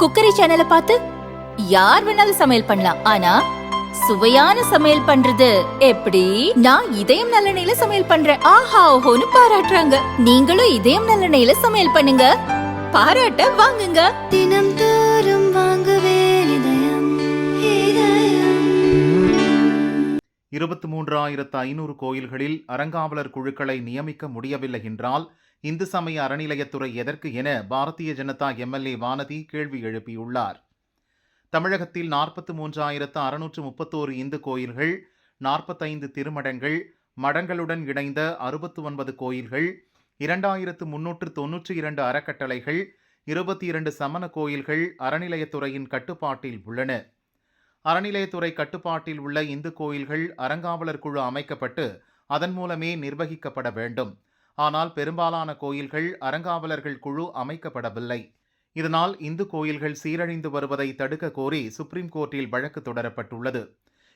Cookery சேனலை பார்த்து யார் வேணாலும் சமையல் பண்ணலாம். ஆனா சுவையான சமையல் பண்றது எப்படி? நான் இதயம் நல்லெண்ணெயில சமையல் பண்றேன். ஆஹா ஓஹோன்னு பாராட்டுறாங்க. நீங்களும் இதயம் நல்லெண்ணெயில சமையல் பண்ணுங்க, பாராட்ட வாங்குங்க. தினம் தோறும் வாங்குவே இதயம். 23,500 கோயில்களில் அறங்காவலர் குழுக்களை நியமிக்க முடியவில்லை என்றால் இந்து சமய அறநிலையத்துறை எதற்கு என பாரதிய ஜனதா எம்எல்ஏ வானதி கேள்வி எழுப்பியுள்ளார். தமிழகத்தில் 43,631 இந்து கோயில்கள், 45 திருமடங்கள், மடங்களுடன் இணைந்த 69 கோயில்கள், 2,392 அறக்கட்டளைகள், 22 சமண கோயில்கள் அறநிலையத்துறையின் கட்டுப்பாட்டில் உள்ளன. அறநிலையத்துறை கட்டுப்பாட்டில் உள்ள இந்து கோயில்கள் அறங்காவலர் குழு அமைக்கப்பட்டு அதன் மூலமே நிர்வகிக்கப்பட வேண்டும். ஆனால் பெரும்பாலான கோயில்கள் அறங்காவலர்கள் குழு அமைக்கப்படவில்லை. இதனால் இந்து கோயில்கள் சீரழிந்து வருவதை தடுக்க கோரி சுப்ரீம் கோர்ட்டில் வழக்கு தொடரப்பட்டுள்ளது.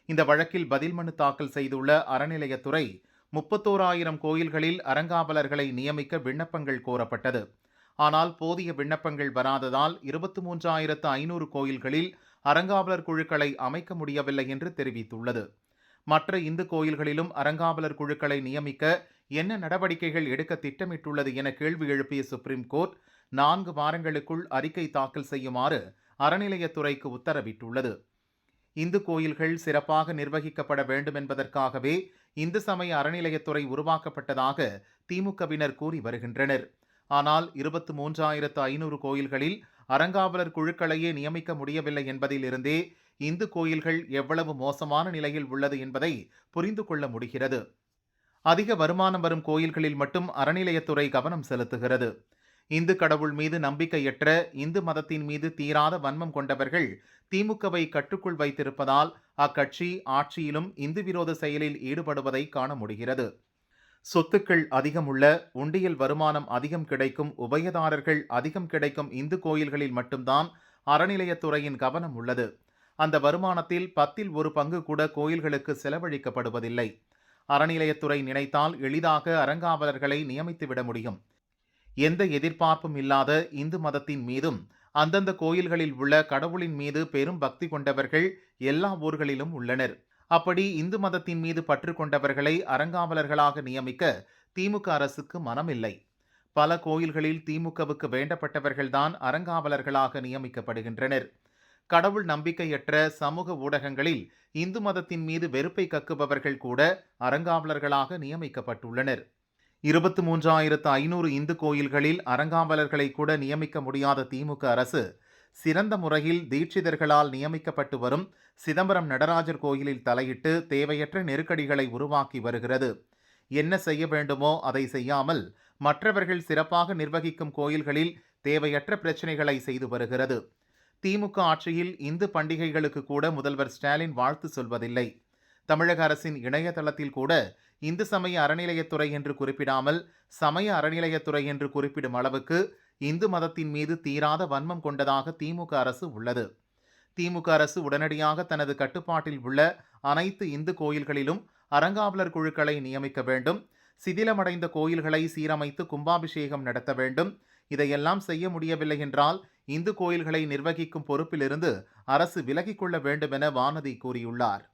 இந்த வழக்கில் பதில் மனு தாக்கல் செய்துள்ள அறநிலையத்துறை 31,000 கோயில்களில் அறங்காவலர்களை நியமிக்க விண்ணப்பங்கள் கோரப்பட்டது. ஆனால் போதிய விண்ணப்பங்கள் வராததால் 23,500 கோயில்களில் அறங்காவலர் குழுக்களை அமைக்க முடியவில்லை என்று தெரிவித்துள்ளது. மற்ற இந்து கோயில்களிலும் அறங்காவலர் குழுக்களை நியமிக்க என்ன நடவடிக்கைகள் எடுக்க திட்டமிட்டுள்ளது என கேள்வி எழுப்பிய சுப்ரீம் கோர்ட் 4 வாரங்களுக்குள் அறிக்கை தாக்கல் செய்யுமாறு அறநிலையத்துறைக்கு உத்தரவிட்டுள்ளது. இந்து கோயில்கள் சிறப்பாக நிர்வகிக்கப்பட வேண்டும் என்பதற்காகவே இந்து சமய அறநிலையத்துறை உருவாக்கப்பட்டதாக திமுகவினர் கூறி வருகின்றனர். ஆனால் 23,500 கோயில்களில் அறங்காவலர் குழுக்களையே நியமிக்க முடியவில்லை என்பதிலிருந்தே இந்து கோயில்கள் எவ்வளவு மோசமான நிலையில் உள்ளது என்பதை புரிந்து கொள்ள முடிகிறது. அதிக வருமானம் வரும் கோயில்களில் மட்டும் அறநிலையத்துறை கவனம் செலுத்துகிறது. இந்து கடவுள் மீது நம்பிக்கையற்ற, இந்து மதத்தின் மீது தீராத வன்மம் கொண்டவர்கள் திமுகவை கட்டுக்குள் வைத்திருப்பதால் அக்கட்சி ஆட்சியிலும் இந்து விரோத செயலில் ஈடுபடுவதை காண முடிகிறது. சொத்துக்கள் அதிகம் உள்ள, உண்டியல் வருமானம் அதிகம் கிடைக்கும், உபயதாரர்கள் அதிகம் கிடைக்கும் இந்து கோயில்களில் மட்டும்தான் அறநிலையத்துறையின் கவனம் உள்ளது. அந்த வருமானத்தில் 10 1 பங்கு கூட கோயில்களுக்கு செலவழிக்கப்படுவதில்லை. அறநிலையத்துறை நினைத்தால் எளிதாக அறங்காவலர்களை நியமித்துவிட முடியும். எந்த எதிர்பார்ப்பும் இல்லாத இந்து மதத்தின் மீதும் அந்தந்த கோயில்களில் உள்ள கடவுளின் மீது பெரும் பக்தி கொண்டவர்கள் எல்லா ஊர்களிலும் உள்ளனர். அப்படி இந்து மதத்தின் மீது பற்று கொண்டவர்களை அறங்காவலர்களாக நியமிக்க திமுக அரசுக்கு மனமில்லை. பல கோயில்களில் திமுகவுக்கு வேண்டப்பட்டவர்கள்தான் அறங்காவலர்களாக நியமிக்கப்படுகின்றனர். கடவுள் நம்பிக்கையற்ற சமூக ஊடகங்களில் இந்து மதத்தின் மீது வெறுப்பை கக்குபவர்கள் கூட அறங்காவலர்களாக நியமிக்கப்பட்டுள்ளனர். 23,500 இந்து கோயில்களில் அறங்காவலர்களை கூட நியமிக்க முடியாத திமுக அரசு சிறந்த முறையில் தீட்சிதர்களால் நியமிக்கப்பட்டு வரும் சிதம்பரம் நடராஜர் கோயிலில் தலையிட்டு தேவையற்ற நெருக்கடிகளை உருவாக்கி வருகிறது. என்ன செய்ய வேண்டுமோ அதை செய்யாமல் மற்றவர்கள் சிறப்பாக நிர்வகிக்கும் கோயில்களில் தேவையற்ற பிரச்சனைகளை செய்து வருகிறது. திமுக ஆட்சியில் இந்து பண்டிகைகளுக்கு கூட முதல்வர் ஸ்டாலின் வாழ்த்து சொல்வதில்லை. தமிழக அரசின் இணையதளத்தில் கூட இந்து சமய அறநிலையத்துறை என்று குறிப்பிடாமல் சமய அறநிலையத்துறை என்று குறிப்பிடும் அளவுக்கு இந்து மதத்தின் மீது தீராத வன்மம் கொண்டதாக திமுக அரசு உள்ளது. திமுக அரசு உடனடியாக தனது கட்டுப்பாட்டில் உள்ள அனைத்து இந்து கோயில்களிலும் அறங்காவலர் குழுக்களை நியமிக்க வேண்டும். சிதிலமடைந்த கோயில்களை சீரமைத்து கும்பாபிஷேகம் நடத்த வேண்டும். இதையெல்லாம் செய்ய முடியவில்லை என்றால் இந்து கோயில்களை நிர்வகிக்கும் பொறுப்பிலிருந்து அரசு விலகிக் கொள்ள வேண்டும் என வானதி கூறியுள்ளார்.